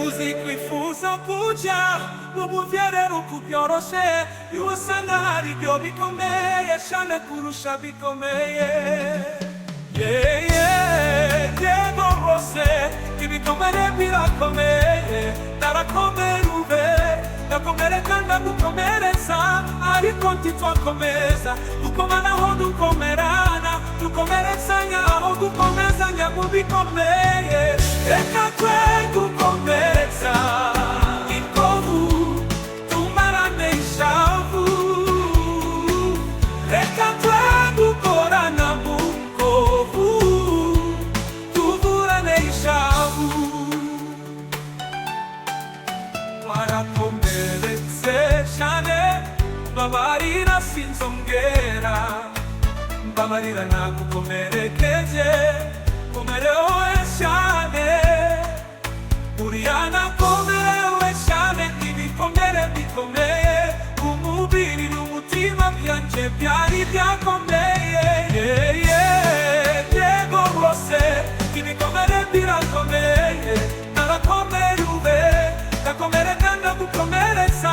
Usikifunza kuja mubuvyerero kubyoroshe yuwasanga ibyo bikomeye shane kurusha bikomeye yego rwose ibikomere birakomeye narakomerube nakomere kandi gukomeretsa ariko ntitwakomeza dukomanaho dukomerana dukomeretsanya aho gukomezanya mu bikomeye reka twe gukomeretsa ikovu tumarane ishavu reka twe gukorana mu kovu tuvurane ishavu warakomeretse cyane babarira sinzongera babarira nagukomerekeje komerewe cyane uriya nakomerewe cyane ibikomere bikomeye umubiri n'umutima byanje byari byakomeye yego rwose ibikomere birakomeye narakomerube gakomere kandi gukomeretsa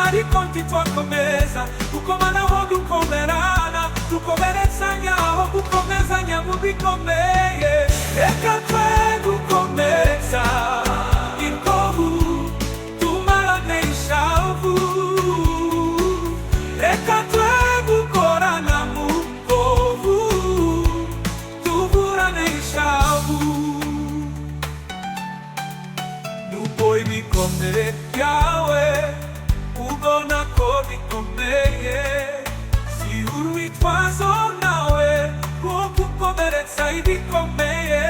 ariko ntitwakomeza gukomanaho dukomerana dukomeretsanya aho gukomezanya mu bikomeye reka twe gukomeretsa ikovu tumarane ishavu reka twe gukorana mu kovu tuvurane ishavu nuko ibikomere byawe ubona ko bikomeye si urwitwazo nawe rwo gukomeretsa ibikomeye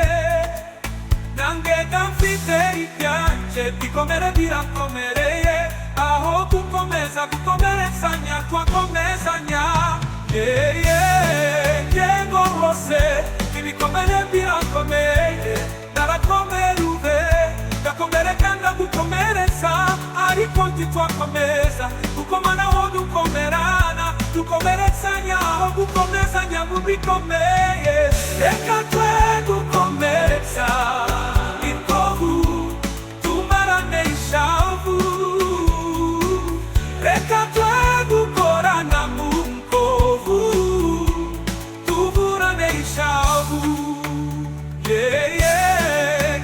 nange mfite ibyanje bikomere birakomereye aho gukomeza gukomeretsanya twakomezanya yego rwose ibikomere birakomeye narakomerube gakomere kandi gukomeretsa ariko ntitwakomeza gukomanaho dukomerana dukomeretsanya aho gukomezanya mu bikomeye reka twe gukomeretsa ikovu tumarane ishavu reka twe gukorana mu kovu tuvurane ishavu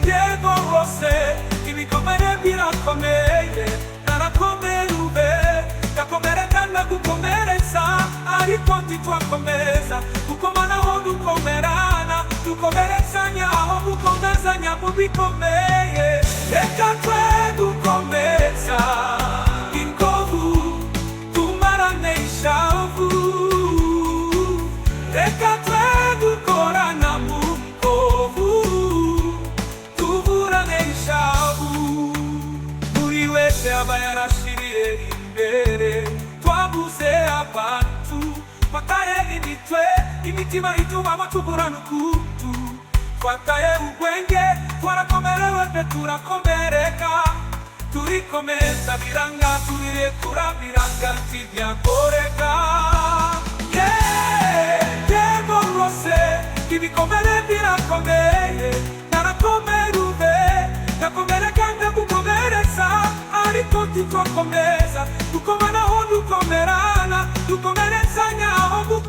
yego rwose ibikomere birakomeye narakomerube gakomere kandi gukomeretsa ariko ntitwakomeza gukomanaho dukomerana dukomeretsanya aho gukomezanya mu bikomeye reka twe gukomeretsa ikovu tumarane ishavu reka twe gukorana mu kovu tuvurane ishavu buri wese aba yarashiriye imbere twabuze abantu twataye imitwe imitima ituma tuburana ukutu twataye ubwenge twarakomerewe pe turakomereka turikomeza biranga turirekura biranga ntibyakoreka yego rwose ibikomere birakomeye narakomerube gakomere kandi gukomeretsa ariko ntitwakomeza dukomanaho dukomerana dukomere